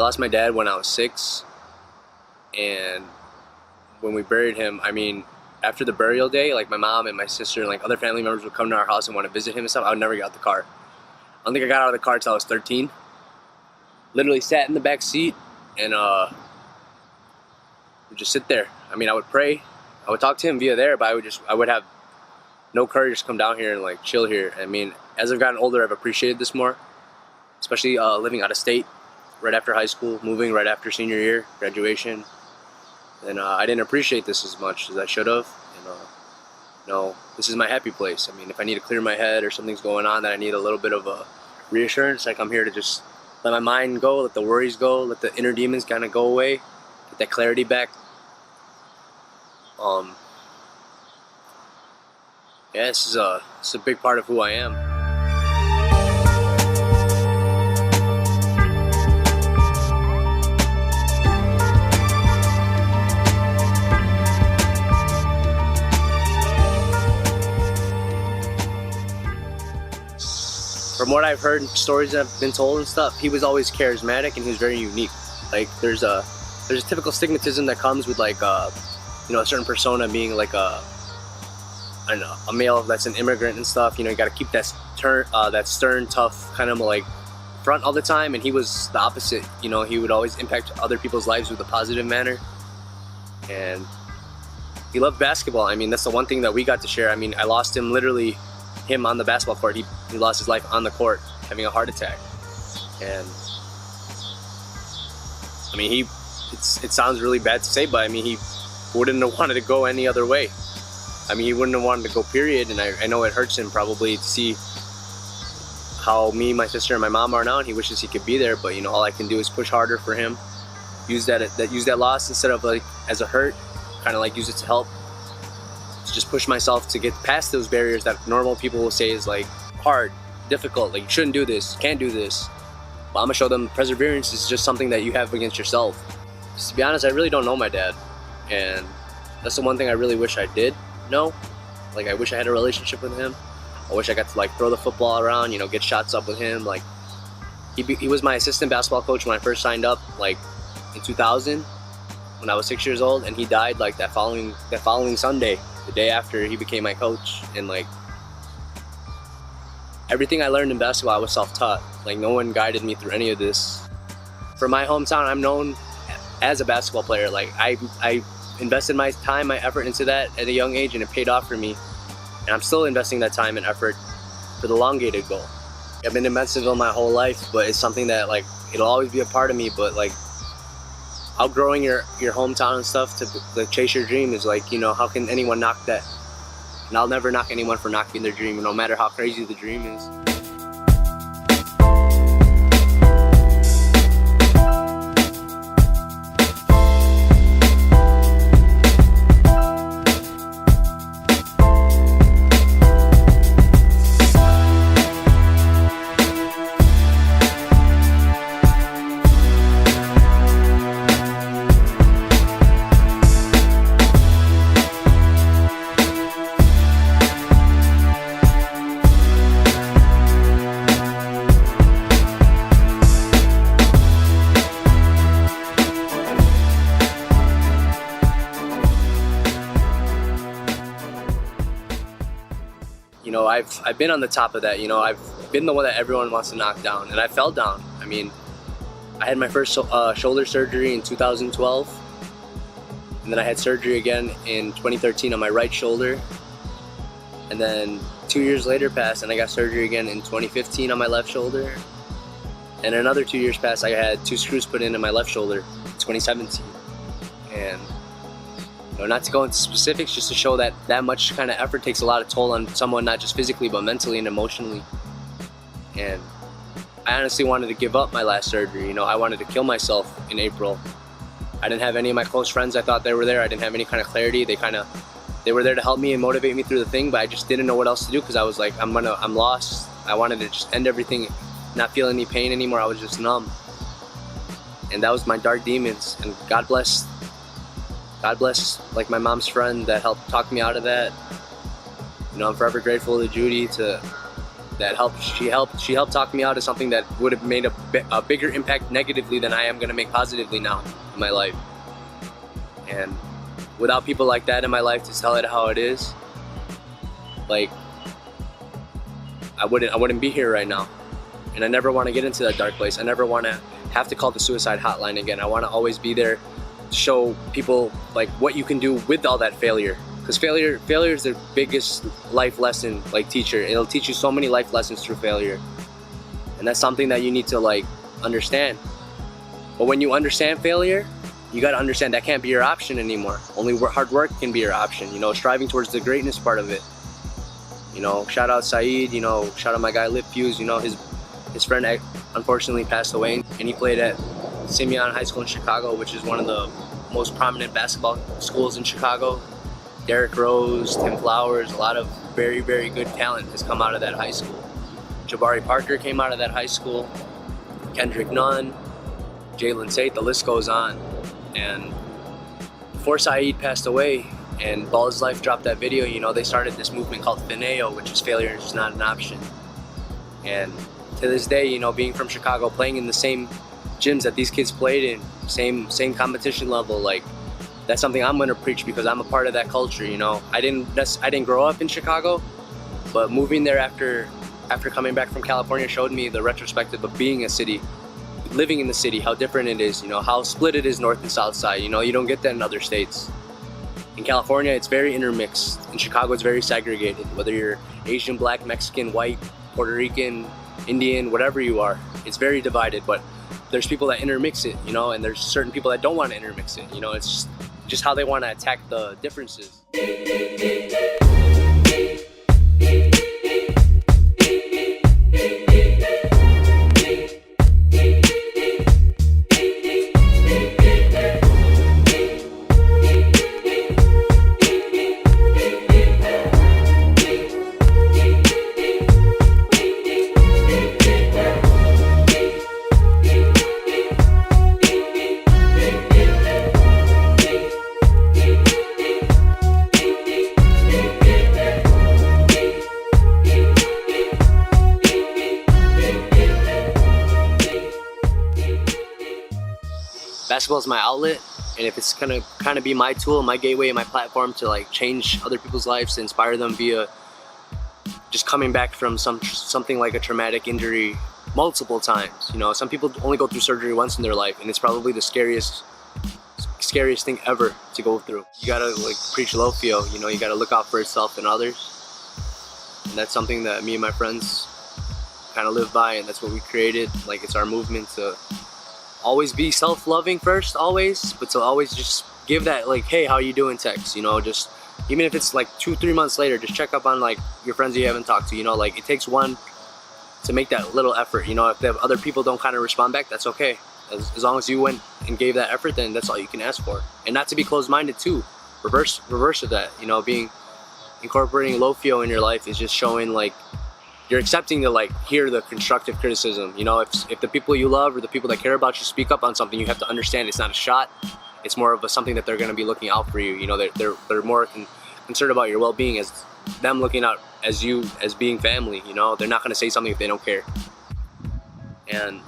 lost my dad when I was 6, and when we buried him, I mean, after the burial day, like my mom and my sister and like other family members would come to our house and want to visit him and stuff. I would never get out the car. I don't think I got out of the car until I was 13. Literally sat in the back seat and would just sit there. I mean, I would pray. I would talk to him via there, but I would have no courage to come down here and like chill here. I mean, as I've gotten older, I've appreciated this more, especially living out of state right after high school, moving right after senior year, graduation. And I didn't appreciate this as much as I should have. And no, this is my happy place. I mean, if I need to clear my head or something's going on that I need a little bit of a reassurance, like I'm here to just let my mind go, let the worries go, let the inner demons kind of go away, get that clarity back. Yeah, this is a big part of who I am. From what I've heard, stories that have been told and stuff, he was always charismatic and he was very unique. Like there's a typical stigmatism that comes with like you know, a certain persona being like I don't know, a male that's an immigrant and stuff. You know, you got to keep that stern, tough kind of like front all the time. And he was the opposite. You know, he would always impact other people's lives with a positive manner. And he loved basketball. I mean, that's the one thing that we got to share. I mean, I lost him literally. Him on the basketball court, he lost his life on the court, having a heart attack. And I mean, it sounds really bad to say, but I mean, he wouldn't have wanted to go any other way. I mean, he wouldn't have wanted to go, period. And I know it hurts him probably to see how me, my sister, and my mom are now, and he wishes he could be there. But you know, all I can do is push harder for him. Use that loss instead of like as a hurt, kind of like use it to help. To just push myself to get past those barriers that normal people will say is like hard, difficult, like you shouldn't do this, can't do this. But I'm gonna show them perseverance is just something that you have against yourself. Just to be honest, I really don't know my dad, and that's the one thing I really wish I did know. Like I wish I had a relationship with him. I wish I got to like throw the football around, you know, get shots up with him. Like he was my assistant basketball coach when I first signed up, like in 2000 when I was 6 years old, and he died like that following Sunday, the day after he became my coach. And like everything I learned in basketball, I was self-taught. Like no one guided me through any of this. For my hometown, I'm known as a basketball player. Like I invested my time, my effort into that at a young age, and it paid off for me. And I'm still investing that time and effort for the elongated goal. I've been in Bensonville my whole life, but it's something that like it'll always be a part of me. But like outgrowing your hometown and stuff to chase your dream is like, you know, how can anyone knock that? And I'll never knock anyone for knocking their dream, no matter how crazy the dream is. You know, I've been on the top of that. You know, I've been the one that everyone wants to knock down, and I fell down. I mean, I had my first shoulder surgery in 2012, and then I had surgery again in 2013 on my right shoulder, and then 2 years later passed, and I got surgery again in 2015 on my left shoulder, and another 2 years passed. I had 2 screws put in my left shoulder in 2017, and you know, not to go into specifics, just to show that that much kind of effort takes a lot of toll on someone, not just physically, but mentally and emotionally. And I honestly wanted to give up my last surgery. You know, I wanted to kill myself in April. I didn't have any of my close friends. I thought they were there. I didn't have any kind of clarity. They were there to help me and motivate me through the thing, but I just didn't know what else to do because I was like, I'm lost. I wanted to just end everything, not feel any pain anymore. I was just numb. And that was my dark demons. And God bless like my mom's friend that helped talk me out of that. You know, I'm forever grateful to Judy to that helped. She helped talk me out of something that would have made a bigger impact negatively than I am going to make positively now in my life. And without people like that in my life to tell it how it is, like, I wouldn't be here right now. And I never want to get into that dark place. I never want to have to call the suicide hotline again. I want to always be there to show people like what you can do with all that failure. Because failure is the biggest life lesson, like, teacher. It'll teach you so many life lessons through failure. And that's something that you need to, like, understand. But when you understand failure, you got to understand that can't be your option anymore. Only hard work can be your option, you know, striving towards the greatness part of it. You know, shout out Saeed, you know, shout out my guy Lip Fuse, you know, his friend unfortunately passed away, and he played at Simeon High School in Chicago, which is one of the most prominent basketball schools in Chicago. Derrick Rose, Tim Flowers, a lot of very, very good talent has come out of that high school. Jabari Parker came out of that high school, Kendrick Nunn, Jalen Tate, the list goes on. And before Saeed passed away and Ball's Life dropped that video, you know, they started this movement called Fineo, which is failure is not an option. And to this day, you know, being from Chicago, playing in the same gyms that these kids played in, same competition level, like, that's something I'm gonna preach because I'm a part of that culture, you know. I didn't grow up in Chicago, but moving there after coming back from California showed me the retrospective of being a city, living in the city, how different it is, you know, how split it is north and south side. You know, you don't get that in other states. In California, it's very intermixed. In Chicago, it's very segregated. Whether you're Asian, Black, Mexican, white, Puerto Rican, Indian, whatever you are, it's very divided. But there's people that intermix it, you know, and there's certain people that don't want to intermix it. You know, it's just how they want to attack the differences. Basketball is my outlet, and if it's gonna kind of be my tool, my gateway, and my platform to, like, change other people's lives, to inspire them via just coming back from something like a traumatic injury multiple times. You know, some people only go through surgery once in their life, and it's probably the scariest thing ever to go through. You gotta, like, preach low feel. You know, you gotta look out for yourself and others, and that's something that me and my friends kind of live by, and that's what we created. Like, it's our movement to always be self-loving first, always, but to always just give that, like, hey, how you doing text, you know, just even if it's like 2-3 months later, just check up on, like, your friends you haven't talked to, you know, like, it takes one to make that little effort, you know. If the other people don't kind of respond back, that's okay. As long as you went and gave that effort, then that's all you can ask for. And not to be closed-minded too. Reverse of that, you know, incorporating low feel in your life is just showing, like, you're accepting to, like, hear the constructive criticism. You know, if the people you love or the people that care about you speak up on something, you have to understand it's not a shot. It's more of something that they're going to be looking out for you. You know, they're more concerned about your well-being as them looking out as you as being family. You know, they're not going to say something if they don't care. And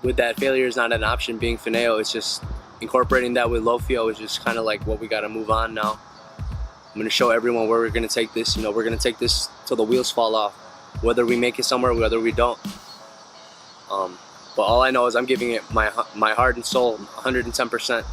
with that, failure is not an option. Being Fineo, it's just incorporating that with low feel is just kind of like what we got to move on now. I'm going to show everyone where we're going to take this. You know, we're going to take this till the wheels fall off. Whether we make it somewhere, whether we don't. But all I know is I'm giving it my heart and soul, 110%.